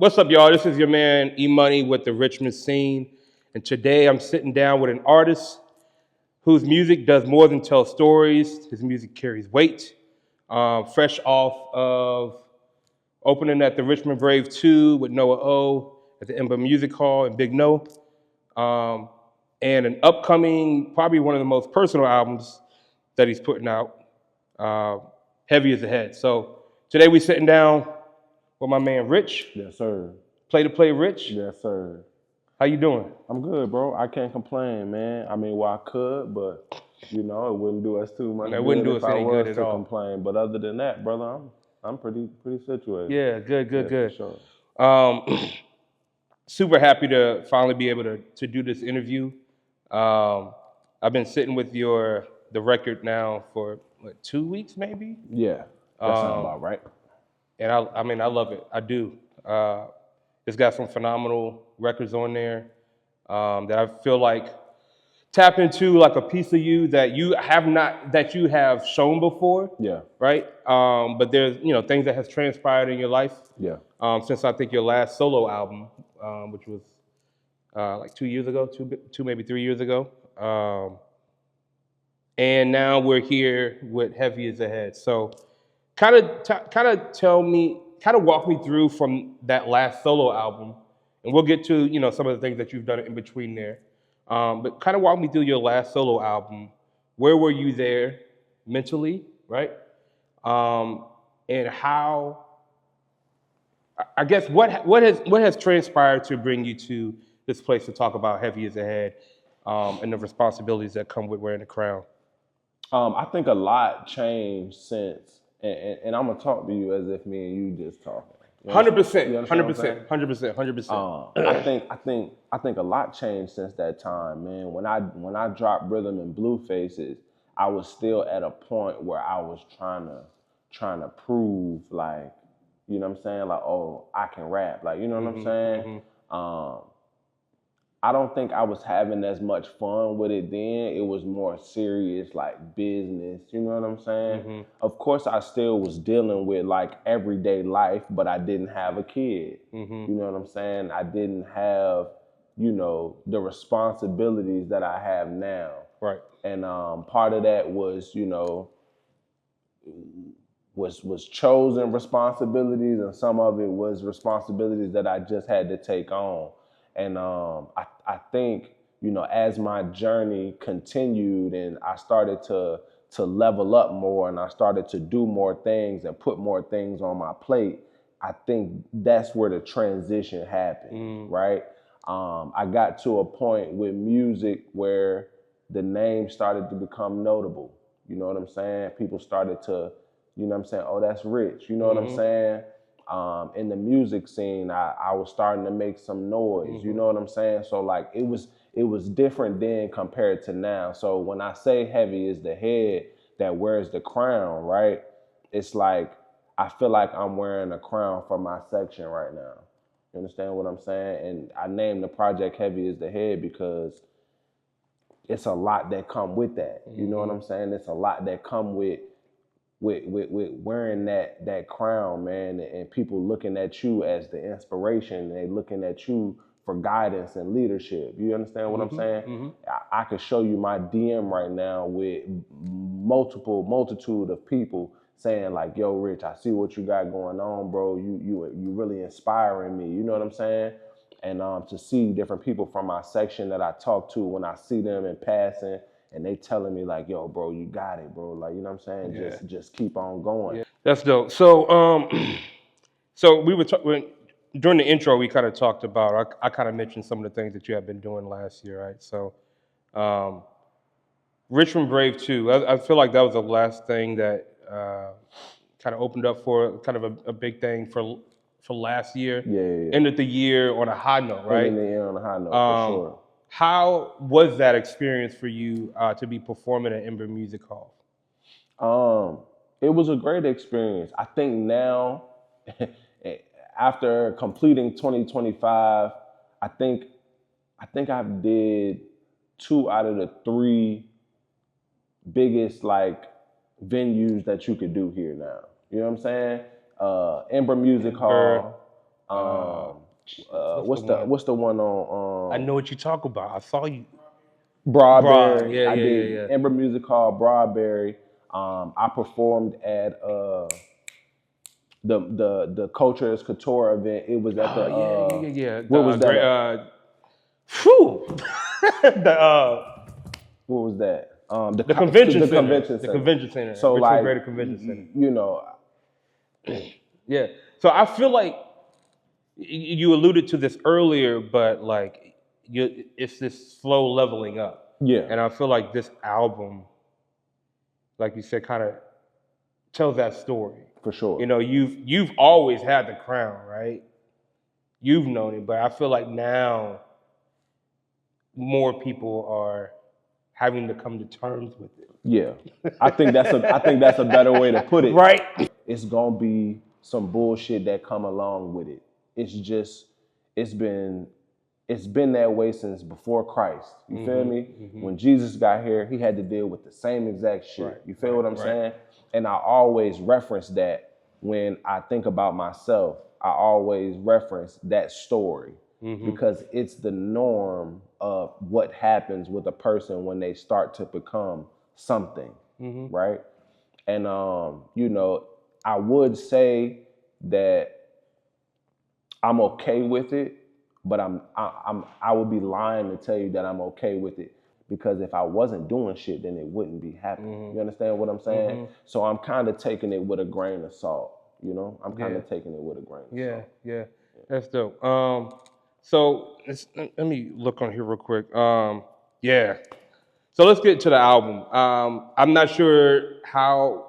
What's up, y'all? This is your man E-Money with the Richmond Seen, and today I'm sitting down with an artist whose music does more than tell stories. His music carries weight. Fresh off of opening at the Richmond Brave 2 with Noah O at the Ember Music Hall in Big No, um, and an upcoming, probably one of the most personal albums that he's putting out, uh, Heavy as a Head. So today we're sitting down with my man Rixh. Yes, sir. Pay2Play Rixh. Yes, sir. How you doing? I'm good, bro. I can't complain, man. I mean, well, I could, but it wouldn't do us too much. It wouldn't do us any good at all. Complain, but other than that, brother, I'm pretty situated. Yeah, good. For sure. Super happy to finally be able to do this interview. I've been sitting with the record now for what, 2 weeks maybe? Yeah, that sounds about right. And I love it. I do. It's got some phenomenal records on there that I feel like tap into like a piece of you that you have shown before. Yeah. Right. But there's things that has transpired in your life. Yeah. Since I think your last solo album, which was like 2 years ago, two maybe 3 years ago. And now we're here with Heavy as a Head. So kind of walk me through from that last solo album, and we'll get to some of the things that you've done in between there. But kind of walk me through your last solo album. Where were you there mentally, right? And how? I guess what has transpired to bring you to this place to talk about Heavy as a Head and the responsibilities that come with wearing the crown? I think a lot changed since, and I'm gonna talk to you as if me and you just talking. 100%. I think a lot changed since that time, man. When I dropped Rhythm and Blue Faces, I was still at a point where I was trying to prove, like, you know what I'm saying, like, oh, I can rap, like, you know what I'm saying. I don't think I was having as much fun with it then. It was more serious, like business, you know what I'm saying? Of course, I still was dealing with like everyday life, but I didn't have a kid. You know what I'm saying? I didn't have, the responsibilities that I have now. Right. And part of that was, was chosen responsibilities, and some of it was responsibilities that I just had to take on. And I think, as my journey continued and I started to level up more and I started to do more things and put more things on my plate, I think that's where the transition happened, right? I got to a point with music where the name started to become notable. You know what I'm saying? People started to, oh, that's Rixh. You know what I'm saying? In the music scene, I was starting to make some noise. You know what I'm saying? So like it was different then compared to now. So when I say Heavy is the head that wears the crown, right? It's like I feel like I'm wearing a crown for my section right now. You understand what I'm saying? And I named the project Heavy is the Head because it's a lot that come with that. You know what I'm saying? It's a lot that come with wearing that crown, man, and people looking at you as the inspiration, and they looking at you for guidance and leadership. You understand what I'm saying? I could show you my DM right now with multitude of people saying like, yo, Rixh, I see what you got going on, bro. You really inspiring me. You know what I'm saying? And to see different people from my section that I talk to, when I see them in passing, and they telling me like, yo, bro, you got it, bro. Like, you know what I'm saying? Yeah. Just keep on going. Yeah. That's dope. So, so we were during the intro, we kind of talked about, I kind of mentioned some of the things that you have been doing last year, right? So, Richmond Brave 2, I feel like that was the last thing that kind of opened up for kind of a big thing for last year. Yeah. Ended the year on a high note, right? Ended the year on a high note, for sure. How was that experience for you to be performing at Ember Music Hall? It was a great experience. I think now, after completing 2025, I think I did 2 out of the 3 biggest like venues that you could do here now. You know what I'm saying? Ember Music Hall, What's the one on I know what you talk about. I saw you. Broadberry? Yeah, I yeah, did yeah, yeah. Ember Music Hall, Broadberry. I performed at the Culture is Couture event. It was at the Yeah. what was that? Whew. the What was that? the convention The center. convention The center. convention center. So Richmond like, Greater Convention Center. you know, Yeah. So I feel like you alluded to this earlier, but like it's this slow leveling up. yeah, And I feel like this album, like you said, kind of tells that story. for sure. You know, you've always had the crown, right? You've known it, but I feel like now more people are having to come to terms with it. Yeah, I think that's a better way to put it. Right? It's gonna be some bullshit that come along with it. It's just it's been that way since before Christ. You feel me? When Jesus got here, he had to deal with the same exact shit. Right, You feel what I'm right. saying? And I always reference that when I think about myself. I always reference that story because it's the norm of what happens with a person when they start to become something, right? And you know, I would say that I'm okay with it, but I would be lying to tell you that I'm okay with it because if I wasn't doing shit, then it wouldn't be happening. You understand what I'm saying? So I'm kind of taking it with a grain of salt. You know, I'm kind of taking it with a grain of salt. Yeah. That's dope. So let me look on here real quick. Yeah. So let's get to the album. I'm not sure how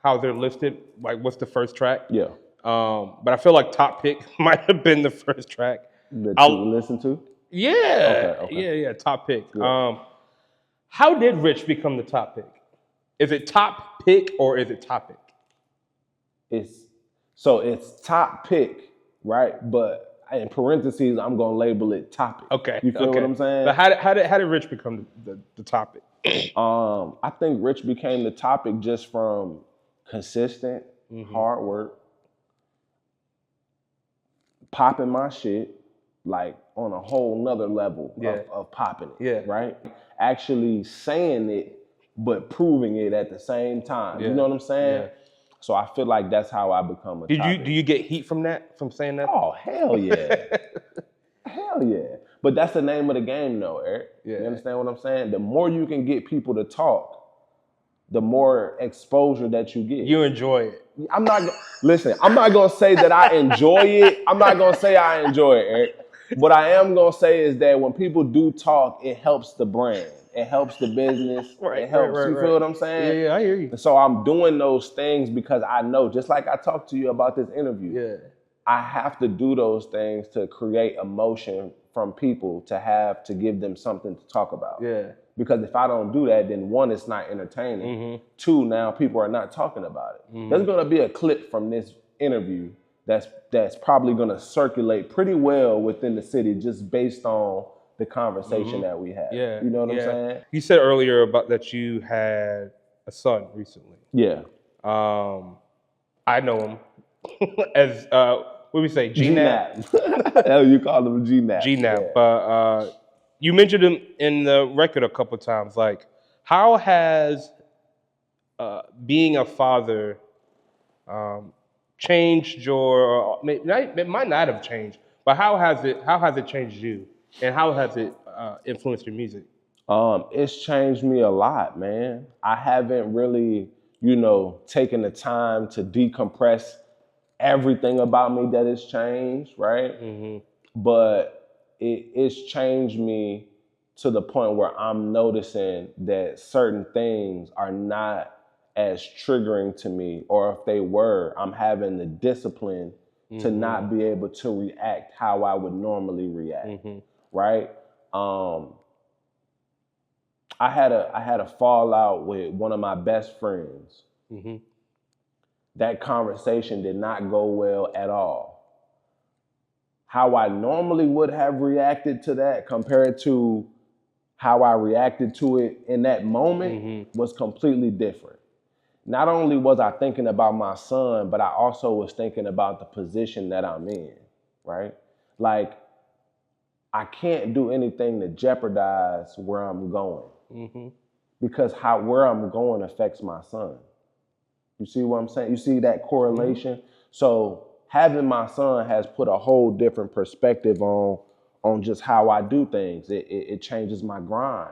they're listed. Like, what's the first track? Yeah. But I feel like Top Pick might have been the first track. That you listen to? Yeah. Okay. Yeah. Top Pick. Yeah. How did Rixh become the top pick? Is it Top Pick or is it Topic? It's Top Pick, right? But in parentheses, I'm gonna label it Topic. Okay. You feel what I'm saying? But how did Rixh become the topic? I think Rixh became the topic just from consistent hard work, popping my shit like on a whole nother level of popping it. Yeah. Right? Actually saying it, but proving it at the same time. You know what I'm saying? Yeah. So I feel like that's how I become a topic. Do you get heat from saying that? Oh, hell yeah. Hell yeah. But that's the name of the game though, Eric. Yeah. You understand what I'm saying? The more you can get people to talk, the more exposure that you get. You enjoy it. I'm not gonna say that I enjoy it. I'm not gonna say I enjoy it, Eric. What I am gonna say is that when people do talk, it helps the brand. It helps the business. It helps. You feel what I'm saying? Yeah, I hear you. And so I'm doing those things because I know, just like I talked to you about this interview, I have to do those things to create emotion from people to give them something to talk about. Yeah. Because if I don't do that, then one, it's not entertaining. Two, now people are not talking about it. There's gonna be a clip from this interview that's probably gonna circulate pretty well within the city just based on the conversation that we had. Yeah. You know what I'm saying? You said earlier about that you had a son recently. Yeah. I know him as what do we say? G-Nap. Hell, you call him G-Nap. G-Nap. Yeah. But you mentioned him in the record a couple times. Like, how has being a father changed your? It might not have changed, but how has it changed you, and how has it influenced your music? It's changed me a lot, man. I haven't really, taken the time to decompress everything about me that has changed, right? But it's changed me to the point where I'm noticing that certain things are not as triggering to me, or if they were, I'm having the discipline to not be able to react how I would normally react, right? I had a fallout with one of my best friends. That conversation did not go well at all. How I normally would have reacted to that compared to how I reacted to it in that moment was completely different. Not only was I thinking about my son, but I also was thinking about the position that I'm in, right? Like, I can't do anything to jeopardize where I'm going because where I'm going affects my son. You see what I'm saying? You see that correlation? So having my son has put a whole different perspective on just how I do things. It changes my grind.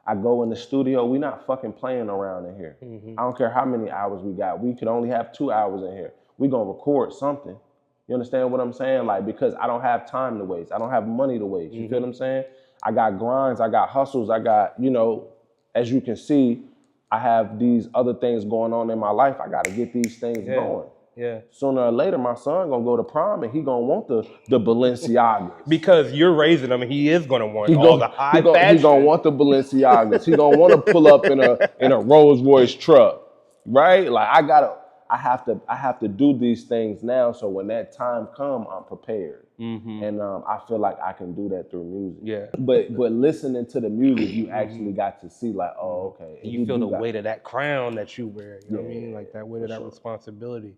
I go in the studio, we not fucking playing around in here. I don't care how many hours we got. We could only have 2 hours in here. We gonna record something. You understand what I'm saying? Like, because I don't have time to waste. I don't have money to waste. You feel what I'm saying? I got grinds, I got hustles, I got, as you can see, I have these other things going on in my life. I gotta get these things going. Yeah. Sooner or later, my son gonna go to prom and he gonna want the Balenciagas. Because you're raising him, and he is gonna want all the high fashion. He gonna want the Balenciagas. He gonna want to pull up in a Rolls Royce truck, right? Like, I have to do these things now, so when that time come, I'm prepared. And I feel like I can do that through music. Yeah. But listening to the music, you actually got to see, like, oh, okay. And you feel the weight of that crown that you wear. You know what I mean? Like that weight of that responsibility.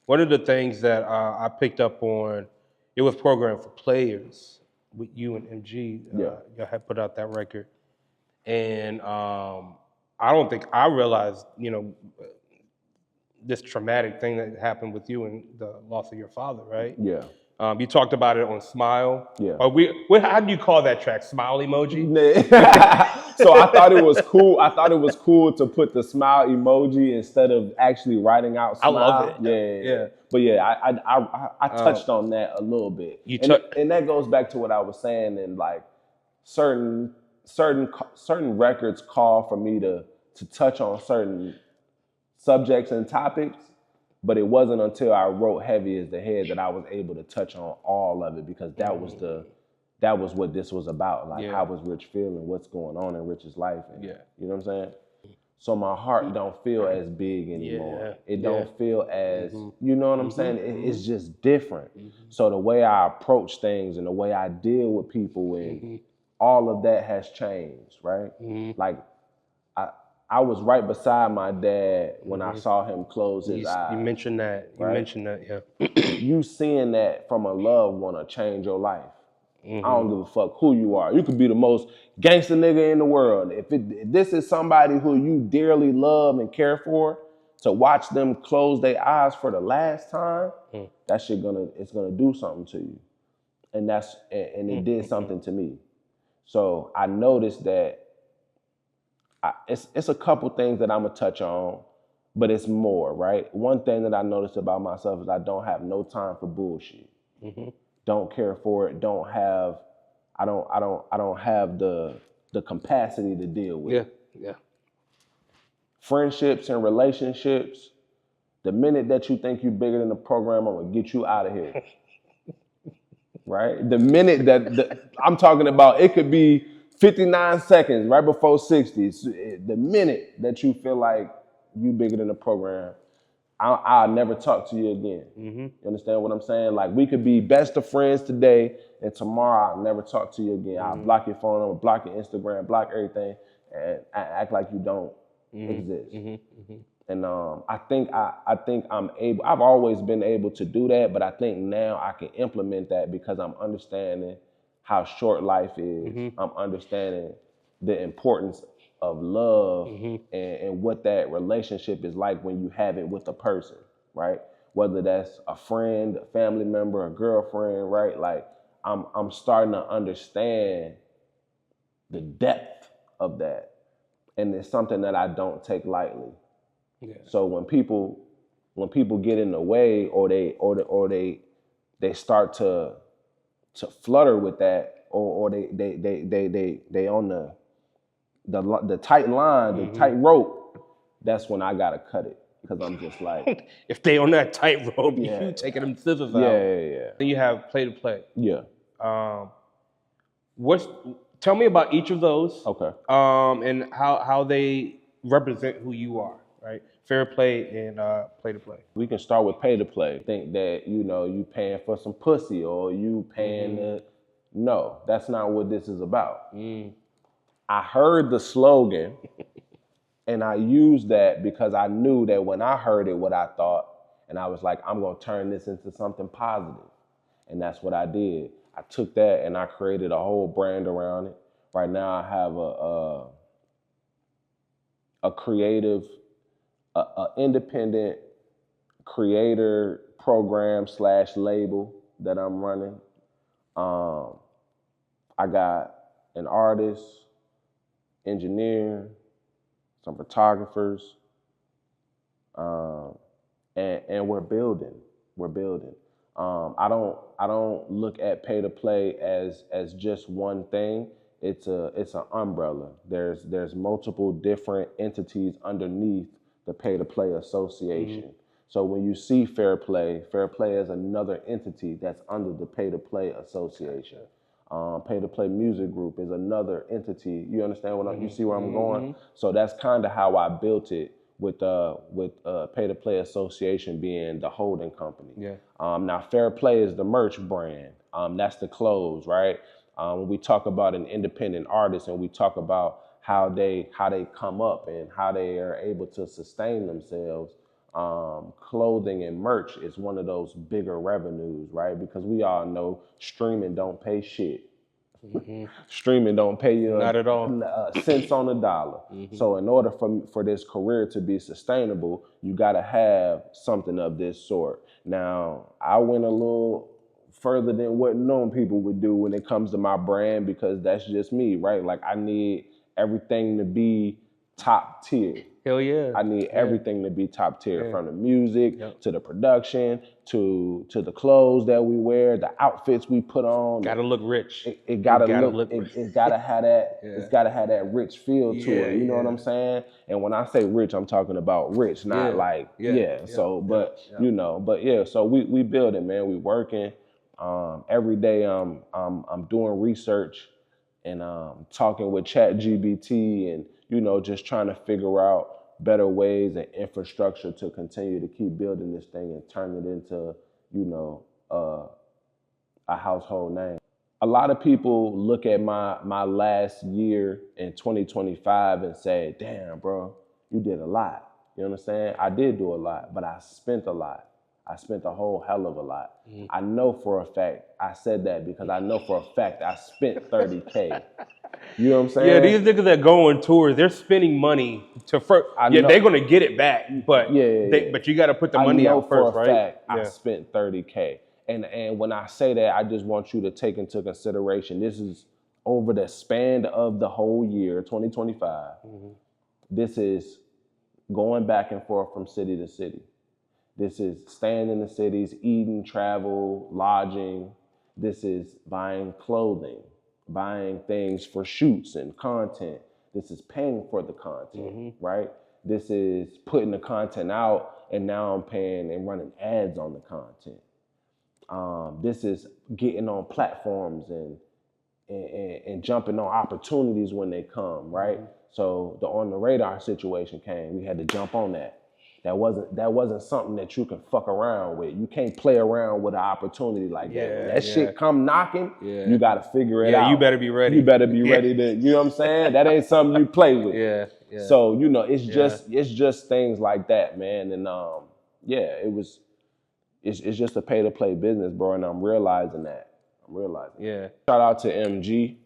One of the things that I picked up on, it was programmed for players with you and MG. Y'all had put out that record. And I don't think I realized, this traumatic thing that happened with you and the loss of your father, right? Yeah. You talked about it on Smile. Yeah. How do you call that track? Smile emoji? So I thought it was cool. I thought it was cool to put the smile emoji instead of actually writing out smile. I love it. Yeah. But yeah, I touched on that a little bit. And that goes back to what I was saying, and like certain records call for me to touch on certain subjects and topics. But it wasn't until I wrote Heavy as the Head that I was able to touch on all of it, because that was what this was about. Like, how was Rich feeling? What's going on in Rich's life? And, you know what I'm saying? So my heart don't feel as big anymore. It don't feel as, you know what I'm saying? It's just different. So the way I approach things and the way I deal with people and all of that has changed, right? Like, I was right beside my dad when I saw him close his eyes. You mentioned that. You mentioned that, yeah. You seeing that from a loved one will change your life. I don't give a fuck who you are. You could be the most gangster nigga in the world. If this is somebody who you dearly love and care for, to watch them close their eyes for the last time, that shit it's gonna do something to you. And it did something to me. So I noticed that it's a couple things that I'm gonna touch on, but it's more, right? One thing that I noticed about myself is I don't have no time for bullshit. Don't care for it. I don't have the capacity to deal with it. Yeah. Friendships and relationships, the minute that you think you're bigger than the program, I'm gonna get you out of here. Right? The minute that I'm talking about, it could be 59 seconds right before 60. The minute that you feel like you bigger than the program, I'll never talk to you again. You understand what I'm saying? Like, we could be best of friends today, and tomorrow I'll never talk to you again. I'll block your phone number, block your Instagram, block everything, and act like you don't exist. And I think I'm able. I've always been able to do that, but I think now I can implement that because I'm understanding how short life is. I'm understanding the importance of love and what that relationship is like when you have it with a person, right? Whether that's a friend, a family member, a girlfriend, right? Like, I'm starting to understand the depth of that. And it's something that I don't take lightly. So when people get in the way or they start to flutter with that, or they on the tight line, the tight rope, that's when I gotta cut it, because I'm just like, if they on that tight rope, you taking them scissors out. Yeah. Then you have Pay2Play. Yeah. Tell me about each of those. Okay. And how they represent who you are, right? Fair Play and Pay2Play. We can start with Pay2Play. Think that, you paying for some pussy, or you paying no, that's not what this is about. I heard the slogan and I used that because I knew that when I heard it, what I thought, and I was like, I'm gonna turn this into something positive. And that's what I did. I took that and I created a whole brand around it. Right now I have a creative, a independent creator program / label that I'm running. I got an artist, engineer, some photographers, and we're building. We're building. I don't look at Pay2Play as just one thing. It's an umbrella. There's multiple different entities underneath the Pay2Play Association. Mm-hmm. So when you see Fair Play is another entity that's under the Pay2Play Association. Pay2Play Music Group is another entity. You understand what you see where I'm going? So that's kind of how I built it with Pay2Play Association being the holding company. Yeah. Now Fair Play is the merch brand. That's the clothes, right? When we talk about an independent artist and we talk about how they come up and how they are able to sustain themselves, clothing and merch is one of those bigger revenues, right? Because we all know streaming don't pay shit. Mm-hmm. Streaming don't pay you not at all cents on the dollar. Mm-hmm. So in order for this career to be sustainable, you got to have something of this sort. Now, I went a little further than what known people would do when it comes to my brand because that's just me, right? Like I need everything to be top tier. Hell yeah. I need everything to be top tier, from the music to the production to the clothes that we wear, the outfits we put on. Gotta look rich. It gotta look it gotta have that it's gotta have that rich feel to it. You know what I'm saying? And when I say rich, I'm talking about rich, not so we building, man. We working. Every day I'm doing research and talking with ChatGPT and just trying to figure out better ways and infrastructure to continue to keep building this thing and turn it into, a household name. A lot of people look at my last year in 2025 and say, damn, bro, you did a lot. You understand? I did do a lot, but I spent a lot. I spent a whole hell of a lot. Mm-hmm. I know for a fact, I said that because I know for a fact I spent 30K. You know what I'm saying? Yeah, these niggas that go on tours, they're spending money to first. They're gonna get it back, but but you got to put the money out first, right? I know for a fact I spent 30K, and when I say that, I just want you to take into consideration this is over the span of the whole year, 2025. Mm-hmm. This is going back and forth from city to city. This is staying in the cities, eating, travel, lodging. This is buying clothing, buying things for shoots and content. This is paying for the content, right? This is putting the content out, and now I'm paying and running ads on the content. This is getting on platforms and jumping on opportunities when they come, right? Mm-hmm. So the On the Radar situation came. We had to jump on that. That wasn't something that you can fuck around with. You can't play around with an opportunity like that. When that shit come knocking, you got to figure it out. Yeah, you better be ready. You better be ready to, you know what I'm saying? That ain't something you play with. Yeah. So, it's just things like that, man. And it's just a Pay2Play business, bro. And I'm realizing that. Yeah. Shout out to MG.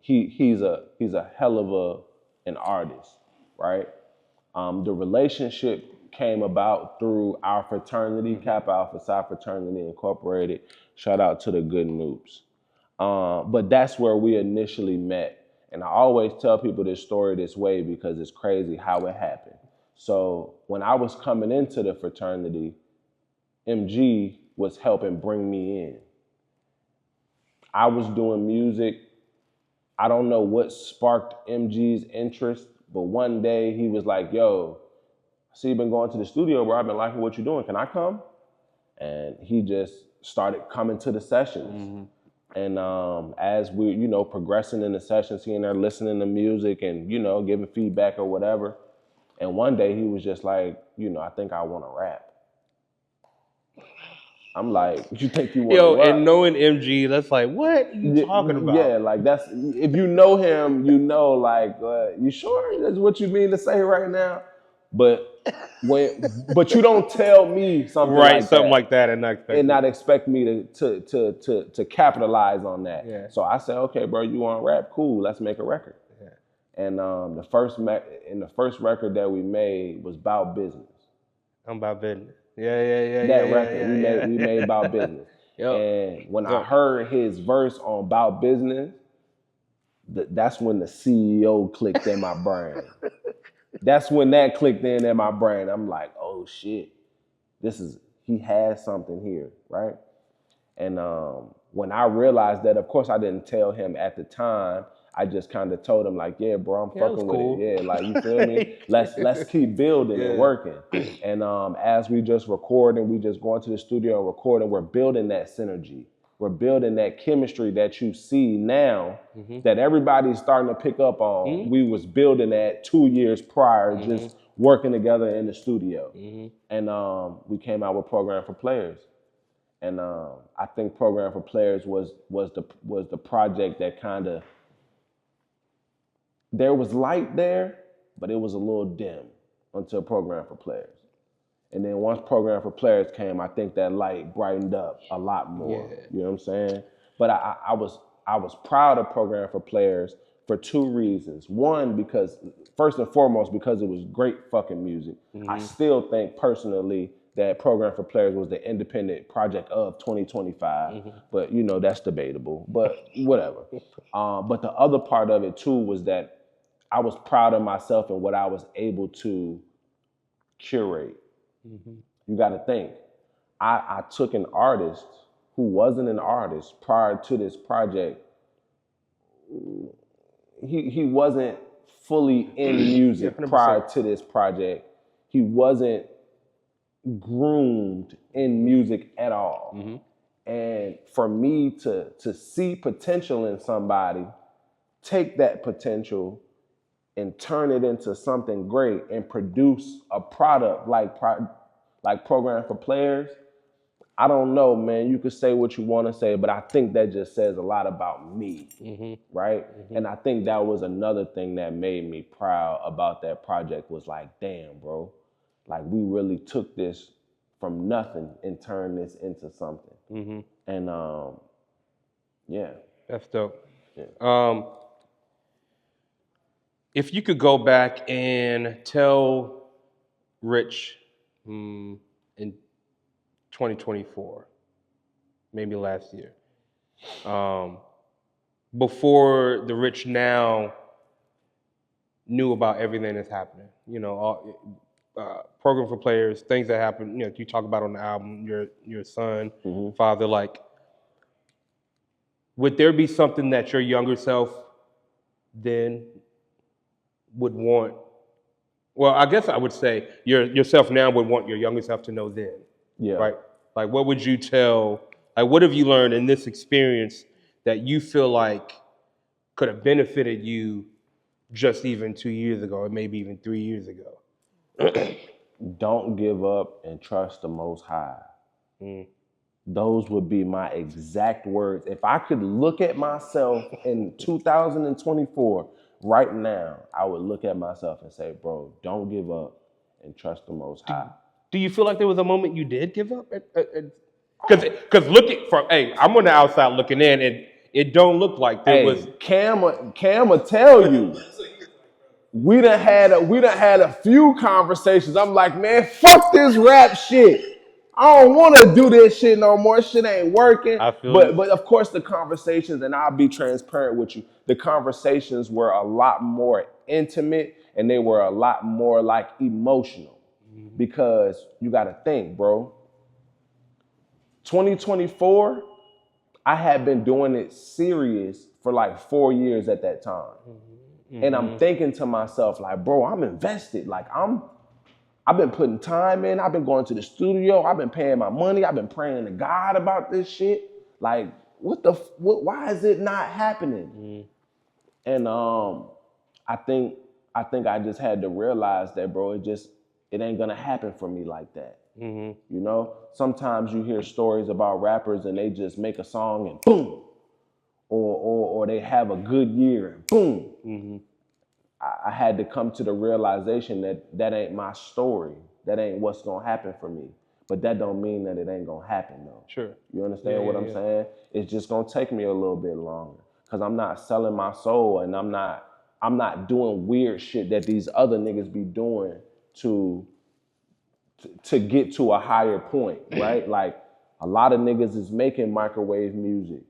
He's a hell of an artist, right? The relationship came about through our fraternity, Kappa Alpha Psi Fraternity Incorporated. Shout out to the good noobs. But that's where we initially met. And I always tell people this story this way because it's crazy how it happened. So when I was coming into the fraternity, MG was helping bring me in. I was doing music. I don't know what sparked MG's interest, but one day he was like, yo, I see you've been going to the studio, bro. I've been liking what you're doing. Can I come? And he just started coming to the sessions. Mm-hmm. And as we, progressing in the sessions, he and there listening to music and, giving feedback or whatever. And one day he was just like, I think I want to rap. I'm like, you think you want to rap? And knowing MG, that's like, what are you talking about? Yeah, like that's, if you know him, like, you sure that's what you mean to say right now? but you don't tell me something Right, like something that like that, and not expect and it. not expect me to capitalize on that. Yeah. So I said, okay, bro, you want to rap? Cool, let's make a record. Yeah. And the first record that we made was about business. I'm about business. Yeah. That record we made about business. Yep. And when I Yep. heard his verse on about business, that's when the CEO clicked in my brain. That's when that clicked in my brain. I'm like, oh shit, he has something here, right? And when I realized that, of course, I didn't tell him at the time. I just kind of told him like, yeah, bro, I'm fucking with cool. it. Yeah, like you feel me? Let's keep building and working. And as we just record and we just go into the studio and record, and we're building that synergy. We're building that chemistry that you see now that everybody's starting to pick up on. We was building that 2 years prior, just working together in the studio. And we came out with Program for Players. And I think Program for Players was the project that kind of, there was light there, but it was a little dim until Program for Players. And then once Program for Players came, I think that light brightened up a lot more. Yeah. You know what I'm saying? But I was proud of Program for Players for two reasons. One, because first and foremost, because it was great fucking music. I still think personally that Program for Players was the independent project of 2025, but you know, that's debatable, but whatever. But the other part of it too was that I was proud of myself and what I was able to curate. You got to think, I took an artist who wasn't an artist prior to this project. He wasn't fully in music prior to this project. He wasn't groomed in music at all. And for me to see potential in somebody, take that potential and turn it into something great and produce a product like Program for Players, I don't know, man. You could say what you want to say, but I think that just says a lot about me, right? And I think that was another thing that made me proud about that project was like, damn, bro. Like, we really took this from nothing and turned this into something. And, yeah. That's dope. Yeah. If you could go back and tell Rixh in 2024, maybe last year, before the Rixh now knew about everything that's happening, you know, Program for Players, things that happen, you know, you talk about on the album, your son, father, like, would there be something that your younger self then would want? Well, I guess I would say yourself now would want your younger self to know then. Yeah. Right? Like, what would you tell, like, what have you learned in this experience that you feel like could have benefited you just even 2 years ago, or maybe even 3 years ago? Don't give up and trust the Most High. Those would be my exact words. If I could look at myself in 2024 right now, I would look at myself and say, bro, don't give up and trust the Most High. Do you feel like there was a moment you did give up? Because looking from, hey, I'm on the outside looking in, and it don't look like there was. Cam will tell you. We done had a few conversations. I'm like, man, fuck this rap shit. I don't want to do this shit no more. Shit ain't working. But of course the conversations, and I'll be transparent with you, the conversations were a lot more intimate and they were a lot more like emotional. Because you got to think, bro. 2024, I had been doing it serious for like 4 years at that time. And I'm thinking to myself, like, bro, I'm invested. Like, I've been putting time in. I've been going to the studio. I've been paying my money. I've been praying to God about this shit. Like, why is it not happening? And I think I just had to realize that, bro, it ain't gonna happen for me like that. You know, sometimes you hear stories about rappers and they just make a song and boom, or they have a good year and boom. I had to come to the realization that that ain't my story. That ain't what's gonna happen for me. But that don't mean that it ain't gonna happen though. Sure. You understand what I'm saying? It's just gonna take me a little bit longer because I'm not selling my soul and I'm not doing weird shit that these other niggas be doing to get to a higher point, right? Like a lot of niggas is making microwave music.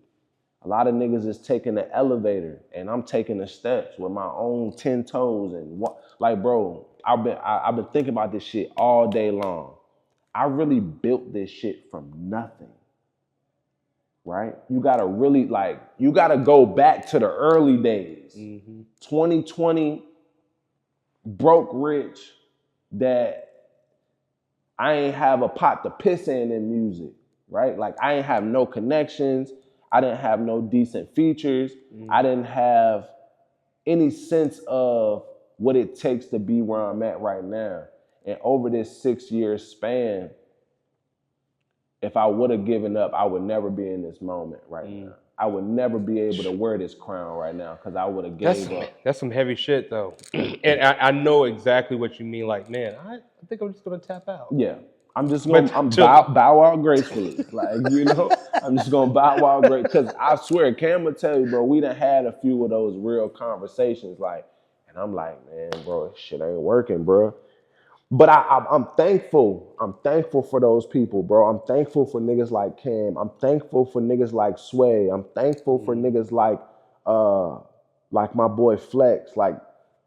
A lot of niggas is taking the elevator and I'm taking the steps with my own 10 toes and what, like, bro, I've been thinking about this shit all day long. I really built this shit from nothing, right? You gotta really you gotta go back to the early days. 2020, broke rich, that I ain't have a pot to piss in music, right? Like I ain't have no connections. I didn't have no decent features. I didn't have any sense of what it takes to be where I'm at right now. And over this 6-year span, if I would have given up, I would never be in this moment right now. I would never be able to wear this crown right now because I would have gave up. That's some heavy shit though. And I know exactly what you mean. Like, man, I think I'm just gonna tap out. Yeah. I'm just gonna bow out gracefully. Like, you know, I'm just gonna bow out great. Cause I swear, Cam will tell you, bro, we done had a few of those real conversations. Like, and I'm like, man, bro, this shit ain't working, bro. But I'm thankful. I'm thankful for those people, bro. I'm thankful for niggas like Cam. I'm thankful for niggas like Sway. I'm thankful for niggas like my boy Flex, like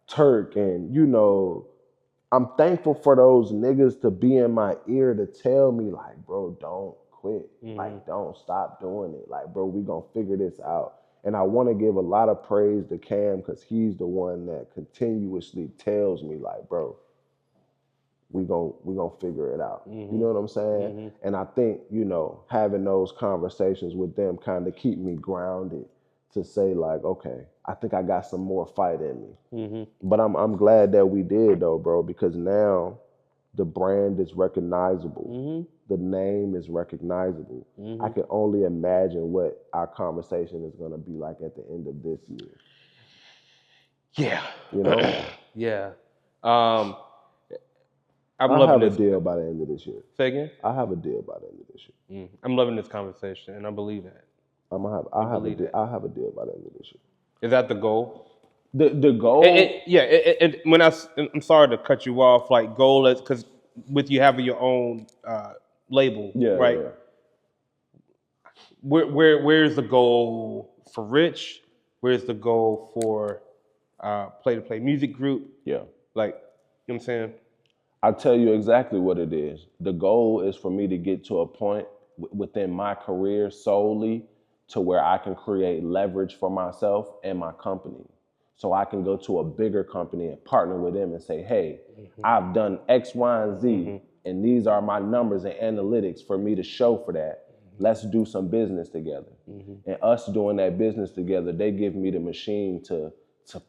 Turk, and you know, I'm thankful for those niggas to be in my ear to tell me, like, bro, don't quit. Like, don't stop doing it. Like, bro, we gonna figure this out. And I want to give a lot of praise to Cam because he's the one that continuously tells me, like, bro, we gonna figure it out. You know what I'm saying? And I think, you know, having those conversations with them kind of keep me grounded to say, like, okay, I think I got some more fight in me. But I'm glad that we did though, bro, because now the brand is recognizable. The name is recognizable. I can only imagine what our conversation is gonna be like at the end of this year. Yeah. You know? Yeah. I'll have a deal by the end of this year. Say again? I'll have a deal by the end of this year. I'm loving this conversation, and I believe that. I'll have a deal by the end of this year. Is that the goal? The goal? When I'm sorry to cut you off, like goal is because with you having your own label, right? Yeah. Where's the goal for Rixh? Where's the goal for Pay2Play Music Group? Yeah. Like, you know what I'm saying? I'll tell you exactly what it is. The goal is for me to get to a point within my career solely to where I can create leverage for myself and my company. So I can go to a bigger company and partner with them and say, hey, I've done X, Y, and Z, and these are my numbers and analytics for me to show for that. Let's do some business together. And us doing that business together, they give me the machine to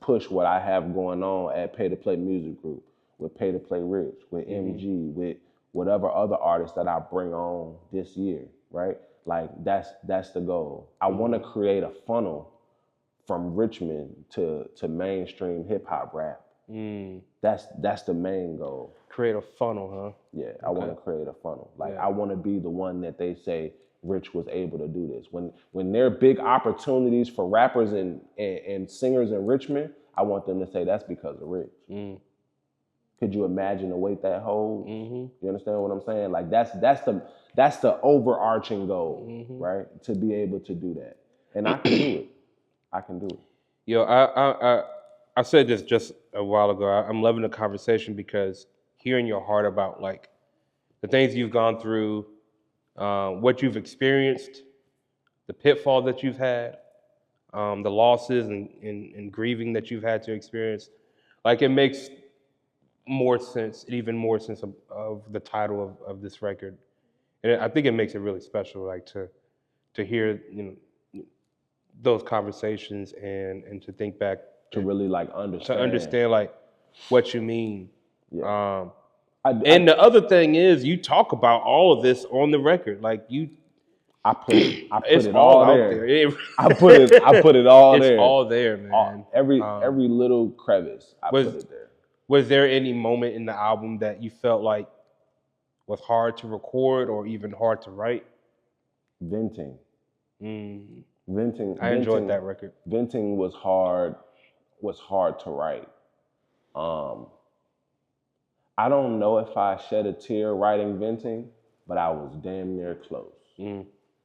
push what I have going on at Pay2Play Music Group, with Pay2Play Rixh, with MG, with whatever other artists that I bring on this year, right? Like that's the goal. I want to create a funnel from Richmond to mainstream hip hop rap. That's the main goal. Create a funnel, huh? Yeah, I want to create a funnel. Like I want to be the one that they say Rixh was able to do this. When there are big opportunities for rappers and singers in Richmond, I want them to say that's because of Rixh. Could you imagine the weight that holds? You understand what I'm saying? Like that's the overarching goal, right? To be able to do that, and I can do it. I can do it. Yo, I said this just a while ago. I'm loving the conversation because hearing your heart about like the things you've gone through, what you've experienced, the pitfall that you've had, the losses and grieving that you've had to experience, like it makes more sense, even more sense of the title of this record. And I think it makes it really special, like to hear, you know, those conversations and to think back to really like understand. To understand like what you mean. Yeah. And the other thing is you talk about all of this on the record. Like I put It's it all all out there. there. I put it all It's there. all there, man. Every little crevice, I put it there. Was there any moment in the album that you felt like was hard to record or even hard to write? Venting. I enjoyed that record. Venting was hard to write. I don't know if I shed a tear writing Venting, but I was damn near close.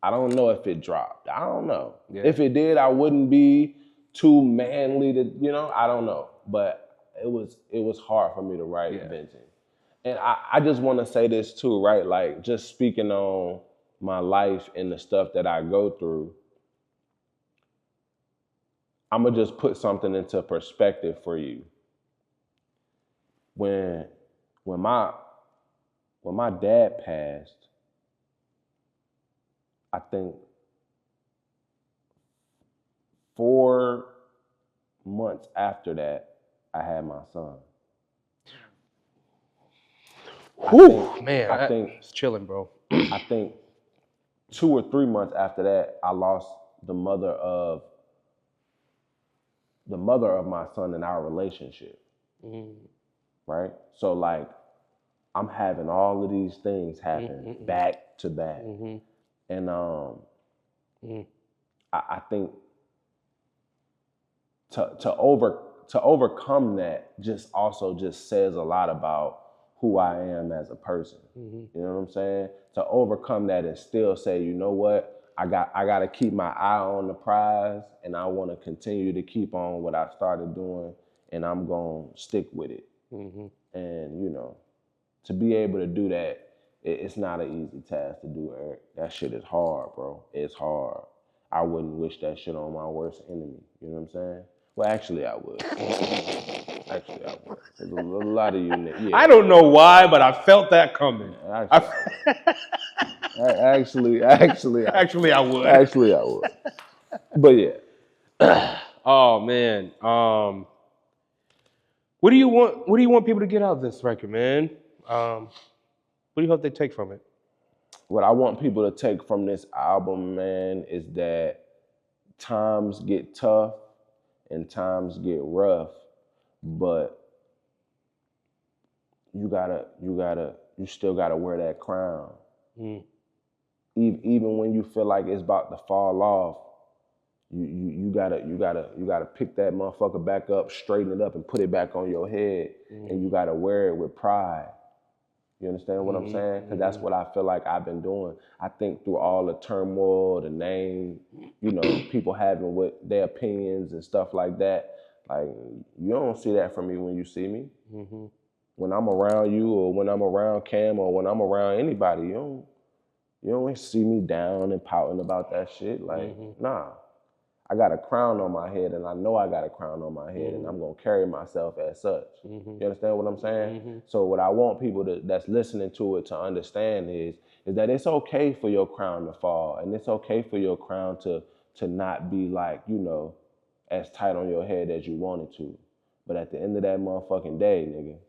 I don't know if it dropped. I don't know. Yeah. If it did, I wouldn't be too manly to, I don't know. But it was hard for me to write Venting. And I just want to say this too, right? Like, just speaking on my life and the stuff that I go through, I'm going to just put something into perspective for you. When my dad passed, I think 4 months after that, I had my son. I think it's chilling, bro. I think 2 or 3 months after that, I lost the mother of my son in our relationship. Right? So like, I'm having all of these things happen back to back. And I think to overcome that just says a lot about who I am as a person. You know what I'm saying? To overcome that and still say, you know what? I got to keep my eye on the prize, and I want to continue to keep on what I started doing, and I'm going to stick with it. And, to be able to do that, it's not an easy task to do, Eric. That shit is hard, bro. It's hard. I wouldn't wish that shit on my worst enemy. You know what I'm saying? Well, actually, I would. There's a lot of you. Yeah. I don't know why, but I felt that coming. Actually, I would. Actually, I would. But yeah. Oh man. What do you want people to get out of this record, man? What do you hope they take from it? What I want people to take from this album, man, is that times get tough and times get rough, but you still gotta wear that crown. Even when you feel like it's about to fall off, you gotta pick that motherfucker back up, straighten it up, and put it back on your head, and you gotta wear it with pride. You understand what I'm saying? Because that's what I feel like I've been doing. I think through all the turmoil, the name, people having with their opinions and stuff like that, like, you don't see that from me when you see me. When I'm around you, or when I'm around Cam, or when I'm around anybody, you don't see me down and pouting about that shit. Like, nah. I got a crown on my head, and I know I got a crown on my head, and I'm gonna carry myself as such. You understand what I'm saying? So what I want people that's listening to it to understand is that it's okay for your crown to fall, and it's okay for your crown to not be like, as tight on your head as you want it to. But at the end of that motherfucking day, nigga,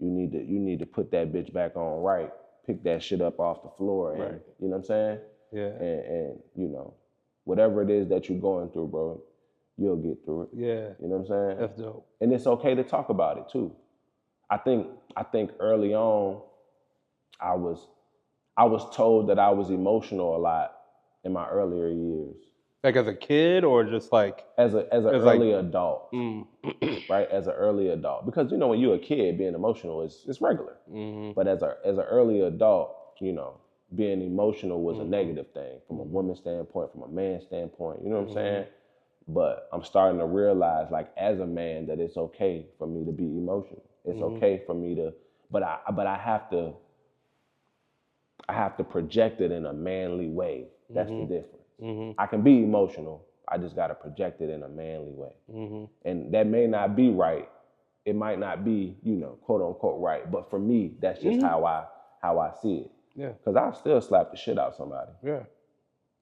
you need to put that bitch back on right. Pick that shit up off the floor, and you know what I'm saying? Yeah. And whatever it is that you're going through, bro, you'll get through it. Yeah. You know what I'm saying? That's dope. And it's okay to talk about it too. I think early on, I was told that I was emotional a lot in my earlier years. Like as a kid, or just like as an early adult, right? As an early adult, because when you're a kid, being emotional is regular. But as an early adult, being emotional was a negative thing from a woman's standpoint, from a man's standpoint. You know what I'm saying? But I'm starting to realize, like, as a man, that it's okay for me to be emotional. It's okay for me to, but I have to project it in a manly way. That's the difference. I can be emotional. I just got to project it in a manly way. And that may not be right. It might not be, quote unquote right. But for me, that's just how I see it. Yeah. Because I still slap the shit out somebody. Yeah.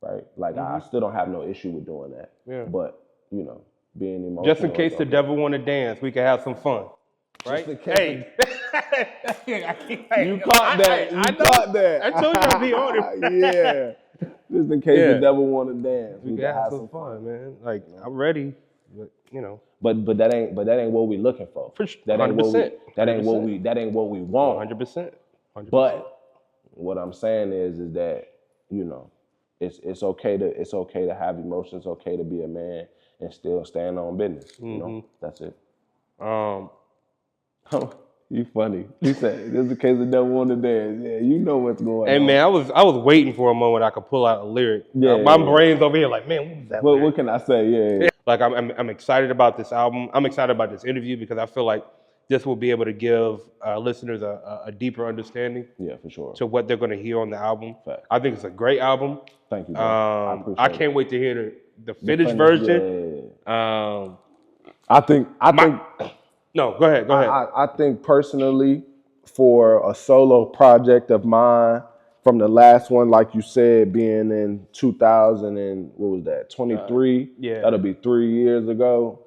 Right? Like, I still don't have no issue with doing that. Yeah. But, being emotional. Just in case the devil want to dance, we can have some fun. Right? Hey. You caught that. You caught that. I told you I'd be on it. Yeah. Just in case the devil want to dance, we can have some fun, man. Like I'm ready, but you know. But that ain't what we looking for. That ain't 100%. That ain't what we want. 100%. But what I'm saying is that, you know, it's okay to have emotions. It's okay to be a man and still stand on business. You know, that's it. You funny. He said, "This is the case the devil want to dance." Yeah, you know what's going on. Hey man, I was waiting for a moment I could pull out a lyric. Yeah, my brain's over here like, man, what was that? What can I say? Yeah. Like I'm excited about this album. I'm excited about this interview because I feel like this will be able to give listeners a deeper understanding. Yeah, for sure. To what they're going to hear on the album. Fact. I think it's a great album. Thank you, bro. I can't wait to hear the finished version. Yeah. I think. No, go ahead. I think personally, for a solo project of mine, from the last one, like you said, being in 2000 and what was that, 23? Yeah. That'll be 3 years ago.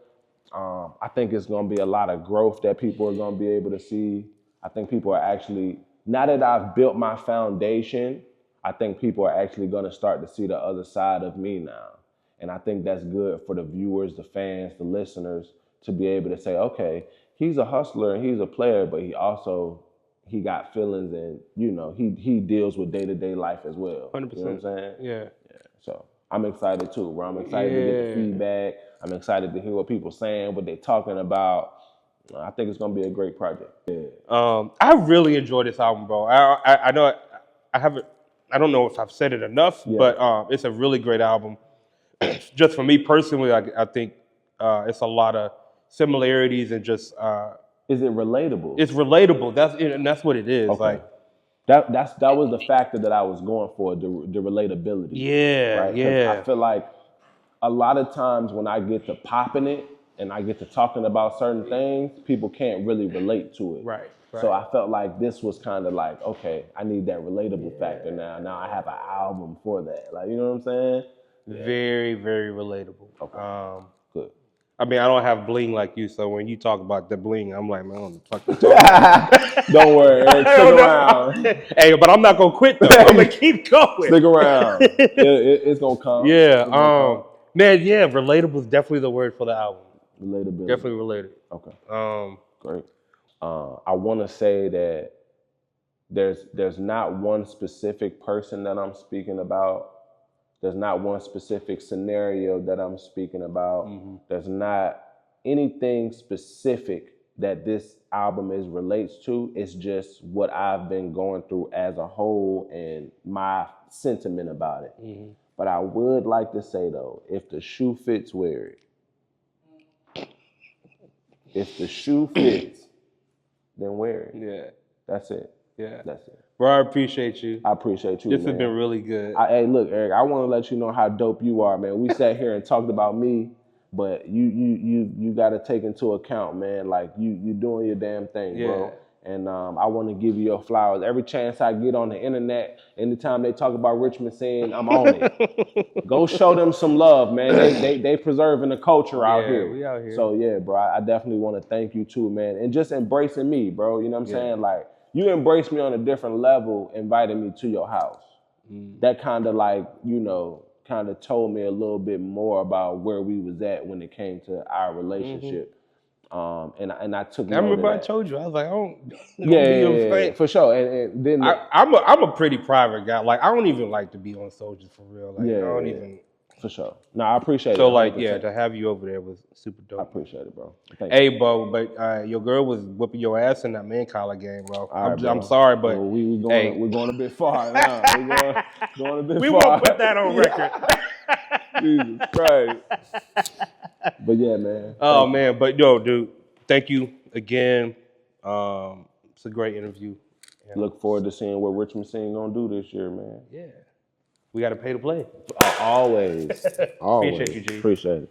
I think it's going to be a lot of growth that people are going to be able to see. I think people are actually, now that I've built my foundation, I think people are actually going to start to see the other side of me now. And I think that's good for the viewers, the fans, the listeners, to be able to say, okay, he's a hustler and he's a player, but he got feelings and, you know, he deals with day-to-day life as well. 100%. You know what I'm saying? Yeah. So I'm excited too, bro. I'm excited to get the feedback. I'm excited to hear what people saying, what they're talking about. I think it's gonna be a great project. Yeah. I really enjoyed this album, bro. I know I don't know if I've said it enough, but it's a really great album. Just for me personally, I think it's a lot of similarities and just. Is it relatable? It's relatable. That's what it is. Okay. Like that was the factor that I was going for, the relatability. Yeah, right? yeah. I feel like a lot of times when I get to popping it and I get to talking about certain things, people can't really relate to it. Right. So I felt like this was kind of like, okay, I need that relatable factor now. Now I have an album for that. Like, you know what I'm saying? Very, very relatable. Okay. Good. I mean, I don't have bling like you, so when you talk about the bling, I'm like, man, I don't fucking talk. Don't worry, Eric, stick around. Hey, but I'm not gonna quit though. I'm gonna keep going. Stick around. It's gonna come. Yeah. Man, yeah, relatable is definitely the word for the album. Relatability. Definitely related. Okay. Great. I want to say that there's not one specific person that I'm speaking about. There's not one specific scenario that I'm speaking about. Mm-hmm. There's not anything specific that this album relates to. It's just what I've been going through as a whole and my sentiment about it. Mm-hmm. But I would like to say though, if the shoe fits, wear it. If the shoe fits, then wear it. Yeah. That's it. Yeah. That's it. Bro, I appreciate you. I appreciate you, This man. has been really good. Hey, look, Eric, I want to let you know how dope you are, man. We sat here and talked about me, but you got to take into account, man, like you doing your damn thing, bro. And I want to give you your flowers. Every chance I get on the internet, anytime they talk about Richmond Seen, I'm on it. Go show them some love, man. They preserving the culture out here. We out here. So yeah, bro, I definitely want to thank you too, man. And just embracing me, bro. You know what I'm saying? Like, you embraced me on a different level, inviting me to your house. That kind of like, you know, kind of told me a little bit more about where we was at when it came to our relationship. And I took. I remember I told you, I was like, I don't be yeah, fake. for sure. And then I'm a pretty private guy. Like, I don't even like to be on social for real. Like, I don't even. For sure. No, I appreciate it. So like, to have you over there was super dope. I appreciate it, bro. Hey, bro, but your girl was whooping your ass in that man collar game, bro. Right, I'm sorry, but we're going a bit far now. We're going a bit far. We won't put that on record. Jesus Christ. But yeah, man. Oh man, but yo, dude, thank you again. It's a great interview. Look forward to seeing what Richmond Seen gonna do this year, man. Yeah. We got to pay to play. Always. Appreciate you, G. Appreciate it.